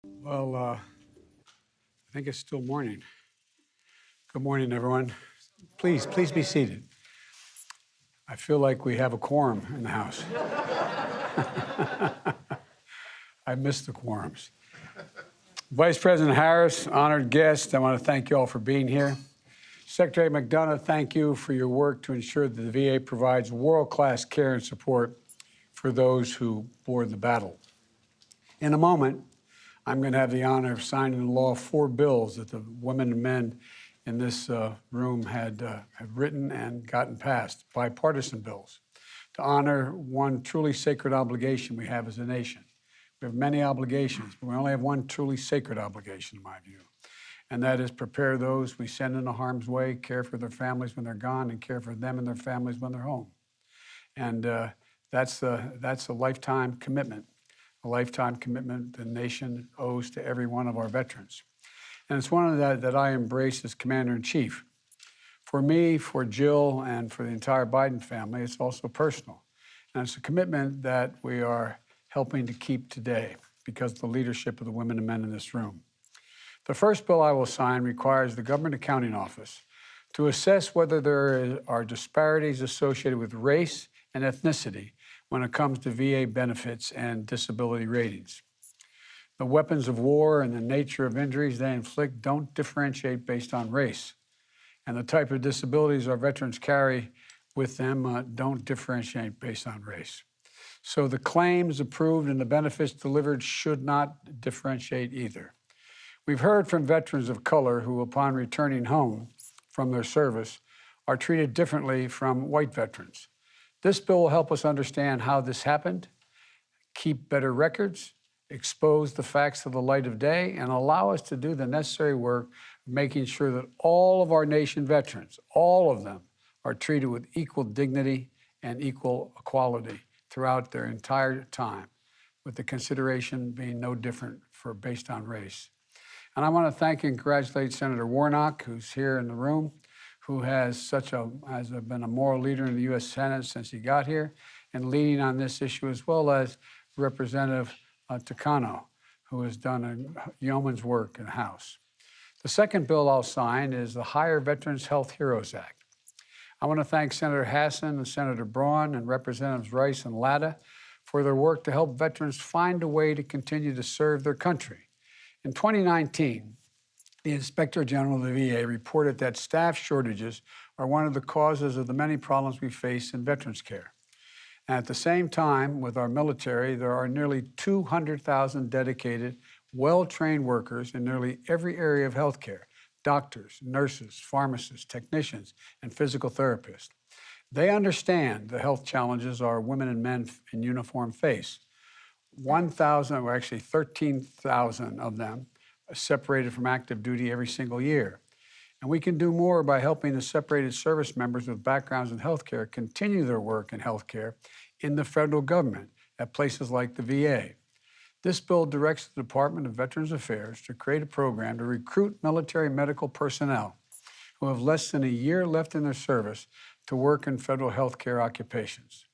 Well, I think it's still morning. Good morning, everyone. Please be seated. I feel like we have a quorum in the house. I miss the quorums. Vice President Harris, honored guests, I want to thank you all for being here. Secretary McDonough, thank you for your work to ensure that the VA provides world-class care and support for those who bore the battle. In a moment, I'm going to have the honor of signing into law 4 bills that the women and men in this room have written and gotten passed, bipartisan bills, to honor one truly sacred obligation we have as a nation. We have many obligations, but we only have one truly sacred obligation, in my view, and that is prepare those we send into harm's way, care for their families when they're gone, and care for them and their families when they're home. And that's a lifetime commitment. A lifetime commitment the nation owes to every one of our veterans. And it's one that I embrace as Commander-in-Chief. For me, for Jill, and for the entire Biden family, it's also personal. And it's a commitment that we are helping to keep today because of the leadership of the women and men in this room. The first bill I will sign requires the Government Accounting Office to assess whether there are disparities associated with race and ethnicity when it comes to VA benefits and disability ratings. The weapons of war and the nature of injuries they inflict don't differentiate based on race. And the type of disabilities our veterans carry with them don't differentiate based on race. So the claims approved and the benefits delivered should not differentiate either. We've heard from veterans of color who, upon returning home from their service, are treated differently from white veterans. This bill will help us understand how this happened, keep better records, expose the facts to the light of day, and allow us to do the necessary work of making sure that all of our nation veterans, all of them, are treated with equal dignity and equal equality throughout their entire time, with the consideration being no different based on race. And I want to thank and congratulate Senator Warnock, who's here in the room, who has been a moral leader in the U.S. Senate since he got here, and leading on this issue, as well as Representative Takano, who has done a yeoman's work in the House. The second bill I'll sign is the Higher Veterans Health Heroes Act. I want to thank Senator Hassan and Senator Braun and Representatives Rice and Latta for their work to help veterans find a way to continue to serve their country. In 2019, the Inspector General of the VA reported that staff shortages are one of the causes of the many problems we face in veterans care. And at the same time, with our military, there are nearly 200,000 dedicated, well-trained workers in nearly every area of healthcare: doctors, nurses, pharmacists, technicians, and physical therapists. They understand the health challenges our women and men in uniform face. 1,000, or actually 13,000 of them, separated from active duty every single year. And we can do more by helping the separated service members with backgrounds in healthcare continue their work in healthcare in the federal government at places like the VA. This bill directs the Department of Veterans Affairs to create a program to recruit military medical personnel who have less than a year left in their service to work in federal healthcare occupations.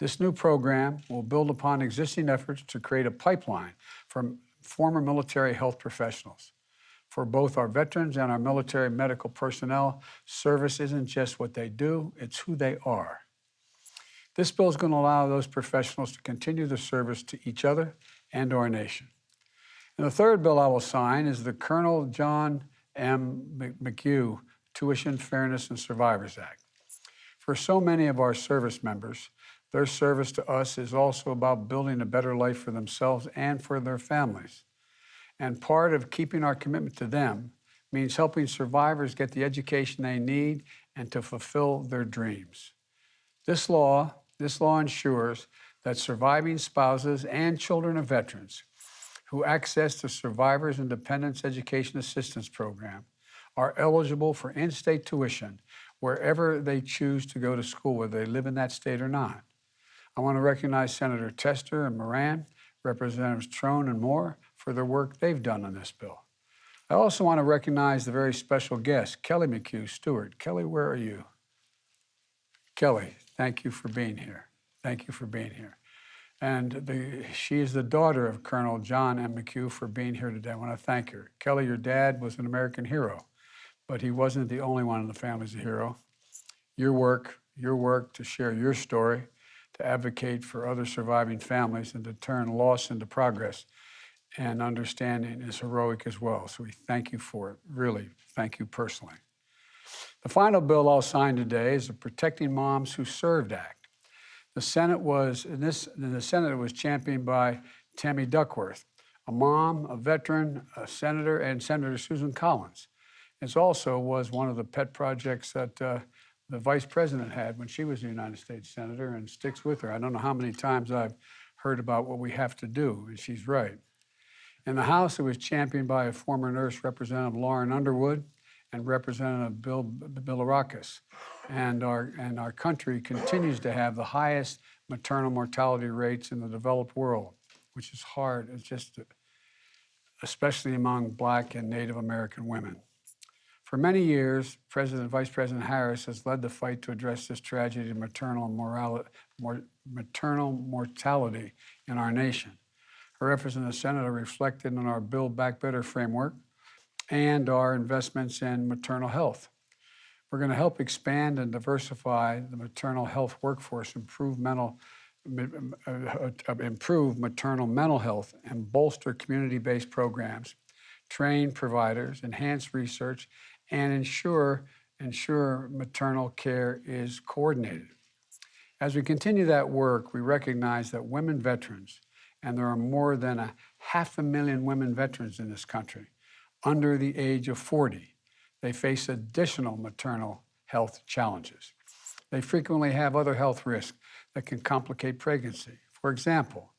This new program will build upon existing efforts to create a pipeline from former military health professionals. For both our veterans and our military medical personnel, service isn't just what they do, it's who they are. This bill is going to allow those professionals to continue their service to each other and to our nation. And the third bill I will sign is the Colonel John M. McHugh Tuition Fairness and Survivors Act. For so many of our service members, their service to us is also about building a better life for themselves and for their families. And part of keeping our commitment to them means helping survivors get the education they need and to fulfill their dreams. This law ensures that surviving spouses and children of veterans who access the Survivors and Dependents Education Assistance Program are eligible for in-state tuition wherever they choose to go to school, whether they live in that state or not. I want to recognize Senator Tester and Moran, Representatives Trone and Moore for their work they've done on this bill. I also want to recognize the very special guest, Kelly McHugh Stewart. Kelly, where are you? Kelly, thank you for being here. Thank you for being here. And she is the daughter of Colonel John M. McHugh for being here today. I want to thank her. Kelly, your dad was an American hero, but he wasn't the only one in the family as a hero. Your work to share your story, to advocate for other surviving families, and to turn loss into progress and understanding is heroic as well. So we thank you for it. Really, thank you personally. The final bill I'll sign today is the Protecting Moms Who Served Act. In the Senate, it was championed by Tammy Duckworth, a mom, a veteran, a senator, and Senator Susan Collins. It also was one of the pet projects that the vice president had when she was a United States senator, and sticks with her. I don't know how many times I've heard about what we have to do, and she's right. In the House, it was championed by a former nurse, Representative Lauren Underwood, and Representative Bill Bilirakis. And our country continues to have the highest maternal mortality rates in the developed world, which is hard. It's just, especially among Black and Native American women. For many years, Vice President Harris has led the fight to address this tragedy of maternal mortality in our nation. Her efforts in the Senate are reflected in our Build Back Better framework and our investments in maternal health. We're going to help expand and diversify the maternal health workforce, improve maternal mental health, and bolster community-based programs, train providers, enhance research, and ensure maternal care is coordinated. As we continue that work, we recognize that women veterans, and there are more than 500,000 women veterans in this country, under the age of 40, they face additional maternal health challenges. They frequently have other health risks that can complicate pregnancy. For example,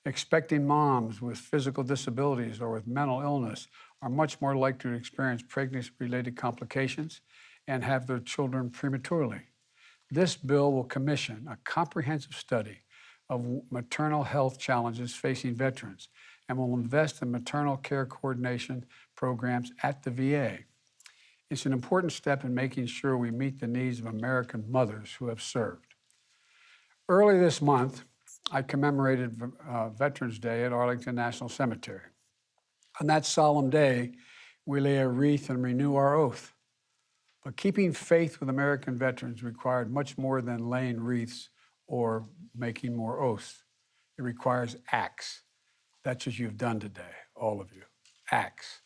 expecting moms with physical disabilities or with mental illness are much more likely to experience pregnancy-related complications and have their children prematurely. This bill will commission a comprehensive study of maternal health challenges facing veterans and will invest in maternal care coordination programs at the VA. It's an important step in making sure we meet the needs of American mothers who have served. Early this month, I commemorated Veterans Day at Arlington National Cemetery. On that solemn day, we lay a wreath and renew our oath. But keeping faith with American veterans required much more than laying wreaths or making more oaths. It requires acts. That's what you've done today, all of you, acts.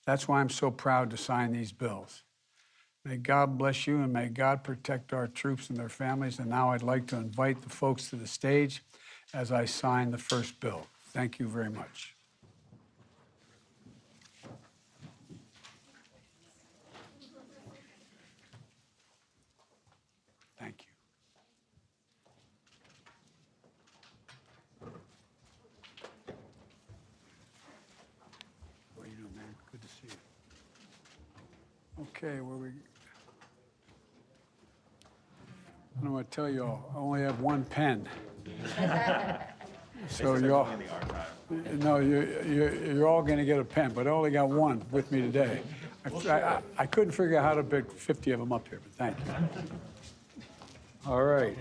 That's why I'm so proud to sign these bills. May God bless you and may God protect our troops and their families. And now I'd like to invite the folks to the stage as I sign the first bill. Thank you very much. Thank you. How are you doing, man? Good to see you. Okay, I don't want to tell you all, I only have one pen. So you're all going to get a pen, but I only got one with me today. I couldn't figure out how to pick 50 of them up here, but thank you. All right.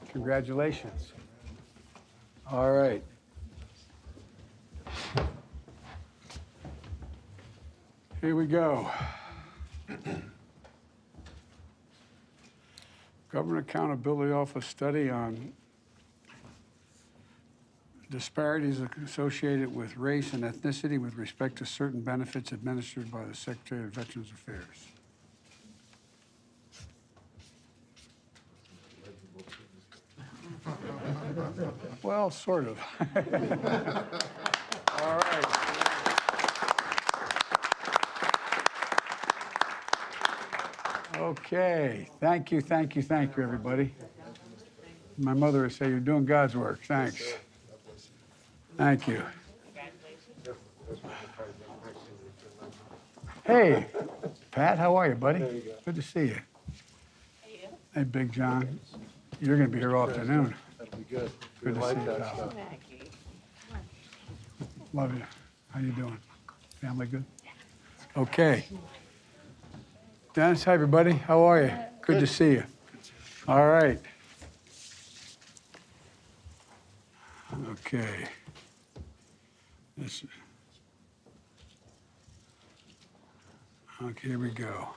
Congratulations. All right. Here we go. Government Accountability Office study on disparities associated with race and ethnicity with respect to certain benefits administered by the Secretary of Veterans Affairs. Well, sort of. All right. Okay. Thank you, everybody. My mother would say, you're doing God's work. Thanks. Thank you. Hey, Pat, how are you, buddy? Good to see you. Hey, Big John. You're going to be here all afternoon. That'll be good. Good to see you, pal. Love you. How you doing? Family good? Okay. Dennis, hi, everybody. How are you? Good to see you. All right. Okay. Okay, here we go.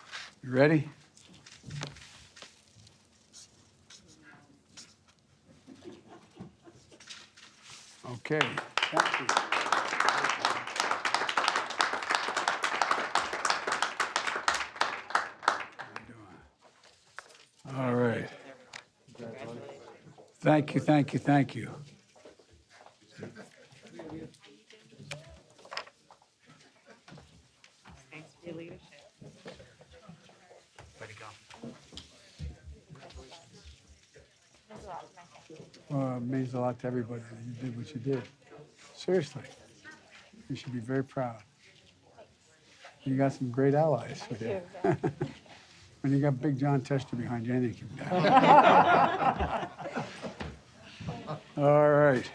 You ready? Okay. Thank you. All right. Thank you, thank you, thank you. Thanks for your leadership. Way to go. Well, it means a lot to everybody that you did what you did. Seriously. You should be very proud. You got some great allies with you. When you got Big John Tester behind you, anything can happen. All right.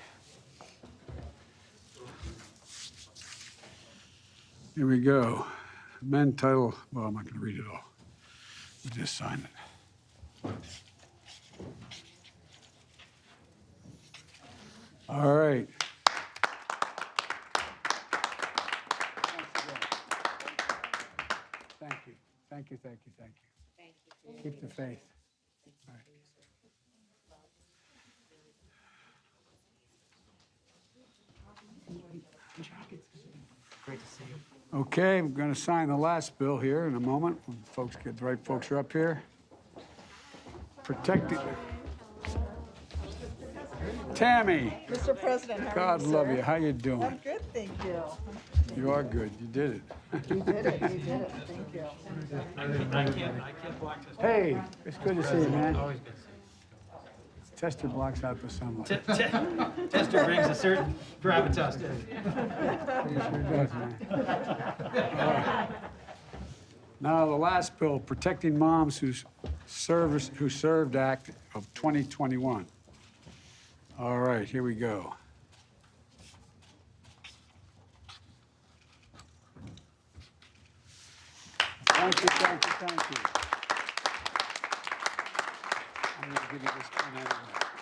Here we go. Men title, well, I'm not going to read it all. You just sign it. All right. Thank you. Thank you, thank you, thank you. Thank you. Keep the faith. All right. Great to see you. Okay, I'm going to sign the last bill here in a moment when folks get, the right folks are up here. Protecting. Tammy, Mr. President, how are God you, love sir? you. How you doing? I'm good, thank you. You are good. You did it. You did it, thank you. I can't block this. Hey, it's good to see you, man. Always good to see Tester blocks out the sunlight. you. Tester brings a certain gravitas to it. He sure does, man. All right. Now, the last bill, Protecting Moms Who Served Act of 2021. All right, here we go. Thank you, thank you, thank you. I'm going to give you this pen anyway.